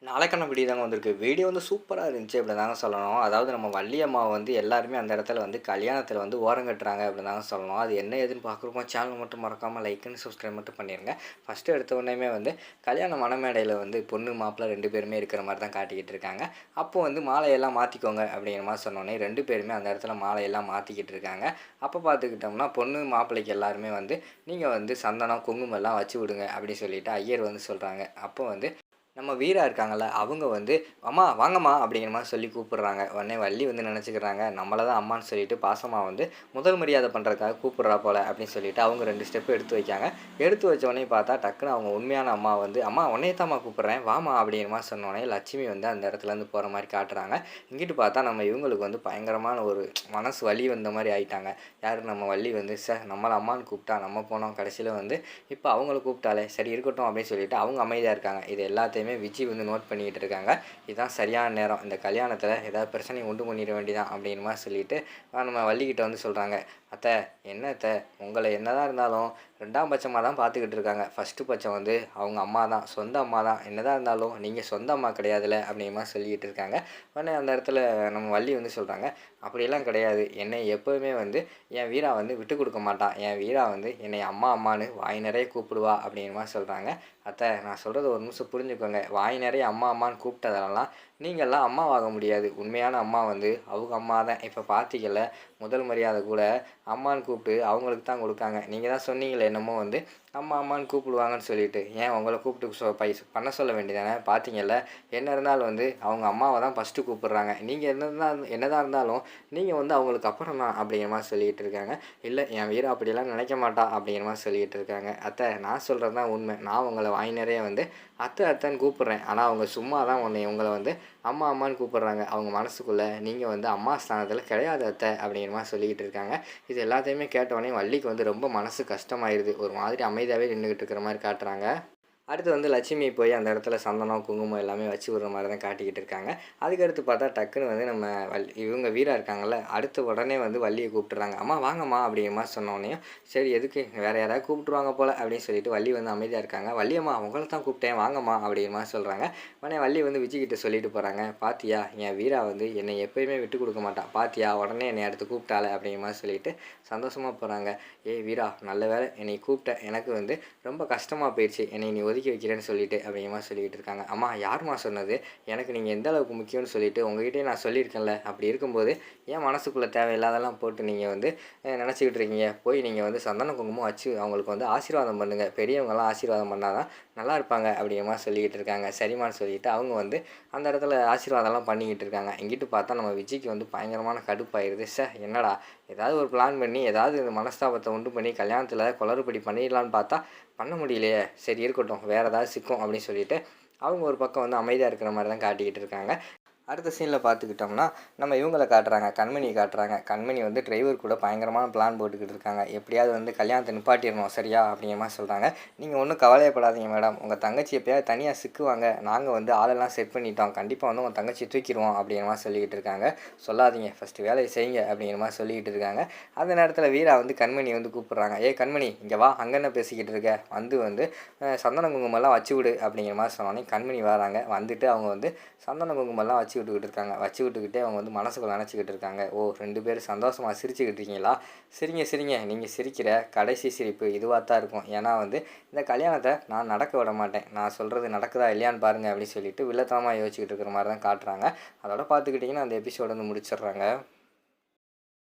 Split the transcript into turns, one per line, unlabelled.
நாளைக்கான வீடியோ தாங்க வந்திருக்கு. வீடியோ வந்து சூப்பரா இருந்துச்சு அப்படின்னு தாங்க சொல்லணும். அதாவது நம்ம வள்ளி அம்மாவ வந்து எல்லாருமே அந்த இடத்துல வந்து கல்யாணத்தில வந்து ஓரங்கட்டுறாங்க அப்படின்னு தாங்க சொல்லணும். அது என்ன ஏதுன்னு பார்க்குறப்போ சேனல் மட்டும் மறக்காம லைக் அண்ட் சப்ஸ்கிரைப் மட்டும் பண்ணிருங்க. ஃபர்ஸ்ட்டு எடுத்த உடனேயுமே வந்து கல்யாண மணமேடையில வந்து பொண்ணு, மாப்பிள்ளை 2 பேருமே இருக்கிற மாரி தான் காட்டிக்கிட்டு இருக்காங்க. அப்போ வந்து மாலையெல்லாம் மாத்திக்கோங்க அப்படிங்கிற மாரி சொன்னோனே 2 பேருமே அந்த இடத்துல மாலையெல்லாம் மாத்திக்கிட்டு இருக்காங்க. அப்போ பார்த்துக்கிட்டோம்னா பொண்ணு, மாப்பிள்ளைக்கு எல்லாருமே வந்து நீங்க வந்து சந்தனம், குங்குமம் எல்லாம் வச்சு விடுங்க அப்படின்னு சொல்லிட்டு ஐயர் வந்து சொல்றாங்க. அப்போ வந்து நம்ம வீரா இருக்காங்கல்ல, அவங்க வந்து, "அம்மா வாங்கம்மா" அப்படிங்கிற மாரி சொல்லி கூப்பிடுறாங்க. உடனே வள்ளி வந்து நெனச்சுக்கிறாங்க, நம்மள தான் அம்மான்னு சொல்லிட்டு பாசமா வந்து முதல் மரியாதை பண்றதுக்காக கூப்பிடுறா போல அப்படின்னு சொல்லிட்டு அவங்க 2 ஸ்டெப் எடுத்து வைக்காங்க. எடுத்து வச்ச உடனே பார்த்தா டக்குனு அவங்க உண்மையான அம்மா வந்து, "அம்மா உன்னைய தாம்மா கூப்பிடுறேன், வாம்மா" அப்படிங்கிற மாரி சொன்னோனே லட்சுமி வந்து அந்த இடத்துலேருந்து போற மாரி காட்டுறாங்க. இங்கிட்டு பார்த்தா நம்ம இவங்களுக்கு வந்து பயங்கரமான ஒரு மனசு வலி வந்த மாரி ஆயிட்டாங்க. யாரு நம்ம வள்ளி வந்து, நம்மள அம்மான்னு கூப்பிட்டா நம்ம போனோம். கடைசியில வந்து இப்ப அவங்கள கூப்பிட்டாளே, சரி இருக்கட்டும் அப்படின்னு சொல்லிட்டு அவங்க அமைதியா இருக்காங்க. இது எல்லாத்தையுமே விஜி வந்து நோட் பண்ணிக்கிட்டு இருக்காங்க. இதுதான் சரியான நேரம். இந்த கல்யாணத்தில ஏதாவது பிரச்சனைய உண்டு பண்ணிற வேண்டியதான் அப்படிங்கிற மாரி சொல்லிட்டு, நம்ம வள்ளிகிட்ட வந்து சொல்றாங்க. "அத்த என்ன அத்த, உங்கள என்னதான் இருந்தாலும் 2ஆம் பட்சமா தான் பார்த்துக்கிட்டு இருக்காங்க. ஃபர்ஸ்ட்டு பட்சம் வந்து அவங்க அம்மா தான். சொந்த அம்மா தான். என்னதான் இருந்தாலும் நீங்க சொந்த அம்மா கிடையாதுல்ல" அப்படிங்கிற மாரி சொல்லிக்கிட்டு இருக்காங்க. உடனே அந்த இடத்துல நம்ம வள்ளி வந்து சொல்றாங்க, "அப்படியெல்லாம் கிடையாது. என்னை எப்பவுமே வந்து என் வீரா வந்து விட்டுக் குடுக்க மாட்டான். என் வீரா வந்து என்னைய அம்மா அம்மான்னு வாய் நெறைய கூப்பிடுவா" அப்படிங்கிற மாரி சொல்றாங்க. "அத்த நான் சொல்றத ஒரு நிமிஷம் புரிஞ்சுக்கோங்க. வாய் நெறைய அம்மா அம்மான்னு கூப்பிட்டதாலலாம் நீங்கலாம் அம்மாவாக முடியாது. உண்மையான அம்மா வந்து அவங்க அம்மா தான். இப்ப பார்த்தீங்கள்ல, முதல் மரியாதை கூட அம்மான்னு கூப்பிட்டு அவங்களுக்கு தான் குடுக்காங்க. நீங்க தான் சொன்னீங்களே என்னமோ வந்து அம்மா அம்மான்னு கூப்பிடுவாங்கன்னு சொல்லிட்டு. ஏன் உங்கள கூப்பிட்டு பண்ண சொல்ல வேண்டியதானே? பார்த்தீங்கள்ல, என்ன இருந்தாலும் வந்து அவங்க அம்மாவ தான் ஃபர்ஸ்ட்டு கூப்பிடுறாங்க. நீங்க என்னதான் இருந்தாலும் நீங்க வந்து அவங்களுக்கு அப்புறம் தான்" அப்படிங்கிற மாரி சொல்லிட்டு இருக்காங்க. "இல்ல என் வீரா அப்படியெல்லாம் நினைக்க மாட்டா" அப்படிங்கிற மாரி சொல்லிட்டு இருக்காங்க. "அத்த நான் சொல்றது தான் உண்மை. நான் உங்கள வாய் நெறைய வந்து அத்தை அத்தைன்னு கூப்பிடுறேன். ஆனா அவங்க சும்மா தான் உங்கள வந்து அம்மா அம்மான்னு கூப்பிடுறாங்க. அவங்க மனசுக்குள்ள நீங்க வந்து அம்மா ஸ்தானத்தில கிடையாது அத்தை" அப்படிங்கிற மாரி சொல்லிக்கிட்டு இருக்காங்க. இது எல்லாத்தையுமே கேட்டவுடனே வள்ளிக்கு வந்து ரொம்ப மனசு கஷ்டமாயிருது. ஒரு மாதிரி அமைதியாவே நின்னுகிட்டு இருக்கிற மாரி காட்டுறாங்க. அடுத்து வந்து லட்சுமி போய் அந்த இடத்துல சந்தனம், குங்குமம் எல்லாமே வச்சு விடுற மாரி தான் காட்டிக்கிட்டு இருக்காங்க. அதுக்கடுத்து பார்த்தா டக்குனு வந்து நம்ம இவங்க வீரா இருக்காங்கல்ல, அடுத்து உடனே வந்து வள்ளிய கூப்பிட்டுறாங்க. "அம்மா வாங்கம்மா" அப்படிங்கிற மாரி சொன்னோனேயும், சரி எதுக்கு வேற யாராவது கூப்பிட்டுருவாங்க போல அப்படின்னு சொல்லிட்டு வள்ளி வந்து அமைதியா இருக்காங்க. "வள்ளியம்மா உங்கள தான் கூப்பிட்டேன் வாங்கம்மா" அப்படிங்கிற மாரி சொல்றாங்க. உடனே வள்ளி வந்து விஜிகிட்ட சொல்லிட்டு போறாங்க. "பாத்தியா என் வீரா வந்து என்னை எப்பயுமே விட்டுக் குடுக்க மாட்டா. பாத்தியா உடனே என்னைய அடுத்து கூப்பிட்டாளே" அப்படிங்கிற மாரி சொல்லிட்டு சந்தோஷமா போறாங்க. "ஏய் வீரா நல்ல வேளை என்னைய கூப்பிட்ட. எனக்கு வந்து ரொம்ப கஷ்டமா போயிருச்சு. என்னைய நீ ஒதுக்கி வைக்கிறேன்னு சொல்லிட்டு" அப்படிங்கிற மாரி சொல்லிக்கிட்டு இருக்காங்க. "அம்மா யாரும்மா சொன்னது? எனக்கு நீங்க எந்த அளவுக்கு முக்கியம்னு சொல்லிட்டு உங்ககிட்டயே நான் சொல்லியிருக்கேன்ல. அப்படி இருக்கும்போது ஏன் மனசுக்குள்ள தேவையில்லாதெல்லாம் போட்டு நீங்க வந்து நெனச்சுக்கிட்டு இருக்கீங்க? போய் நீங்க வந்து சந்தன குங்குமம் வச்சு அவங்களுக்கு வந்து ஆசீர்வாதம் பண்ணுங்க. பெரியவங்கலாம் ஆசீர்வாதம் பண்ணா தான் நல்லா இருப்பாங்க" அப்படிங்கிற மாரி சொல்லிக்கிட்டு இருக்காங்க. சரிம்மான்னு சொல்லிட்டு அவங்க வந்து அந்த இடத்துல ஆசீர்வாதம்லாம் பண்ணிக்கிட்டு இருக்காங்க. இங்கிட்டு பார்த்தா நம்ம விஜய்க்கு வந்து பயங்கரமான கடுப்பாயிருது. என்னடா ஏதாவது ஒரு பிளான் பண்ணி ஏதாவது இந்த மனஸ்தாபத்த உண்டு பண்ணி கல்யாணத்தில குளறுபடி பண்ணிடலான்னு பார்த்தா பண்ண முடியலையே. சரி இருக்கட்டும். வேற ஏதாவது சிக்கும் அப்படின்னு சொல்லிட்டு, அவங்க ஒரு பக்கம் வந்து அமைதியா இருக்கிற மாரி தான் காட்டிக்கிட்டு இருக்காங்க. அடுத்த சீன்ல பார்த்துக்கிட்டோம்னா, நம்ம இவங்கள காட்டுறாங்க. கண்மணிய காட்டுறாங்க. கண்மணி வந்து டிரைவர் கூட பயங்கரமான பிளான் போட்டுக்கிட்டு இருக்காங்க. எப்படியாவது வந்து கல்யாணத்த நிப்பாட்டிறணும் சரியா? அப்படிங்கிற மாரி சொல்றாங்க. "நீங்க ஒண்ணும் கவலையப்படாதீங்க மேடம். உங்க தங்கச்சி எப்பயாவது தனியா சிக்குவாங்க. நாங்க வந்து ஆளெல்லாம் செட் பண்ணிட்டோம். கண்டிப்பா வந்து உங்க தங்கச்சிய தூக்கிருவோம்" அப்படிங்கிற மாரி சொல்லிக்கிட்டு இருக்காங்க. "சொல்லாதீங்க. ஃபர்ஸ்ட்டு வேலைய செய்யுங்க" அப்படிங்கிற மாரி சொல்லிக்கிட்டு இருக்காங்க. அந்த நேரத்தில வீரா வந்து கண்மணிய வந்து கூப்பிடுறாங்க. "ஏய் கண்மணி இங்க வா. அங்க என்ன பேசிக்கிட்டு இருக்க? வந்து சந்தன குங்குமம்லாம் வச்சு விடு" அப்படிங்கிற மாரி சொன்னோனே கண்மணி வராங்க. வந்துட்டு அவங்க வந்து சந்தன குங்குமம்லாம் வச்சு விட்டுக்கிட்டு இருக்காங்க. வச்சு விட்டுக்கிட்டே அவங்க வந்து மனசுக்குள்ள நெனச்சுக்கிட்டு இருக்காங்க. "ஓ 2 பேரும் சந்தோஷமா சிரிச்சுக்கிட்டு இருக்கீங்களா? சிரிங்க சிரிங்க. நீங்க சிரிக்கிற கடைசி சிரிப்பு இதுவா தான் இருக்கும். ஏன்னா வந்து இந்த கல்யாணத்த நான் நடக்க விட மாட்டேன். நான் சொல்றது நடக்குதா இல்லையான்னு பாருங்க" அப்படின்னு சொல்லிட்டு வில்லத்தனமா யோசிச்சுக்கிட்டு இருக்கிற மாரி தான் காட்டுறாங்க. அதோட பார்த்துக்கிட்டிங்கன்னா அந்த எபிசோட வந்து முடிச்சிடுறாங்க.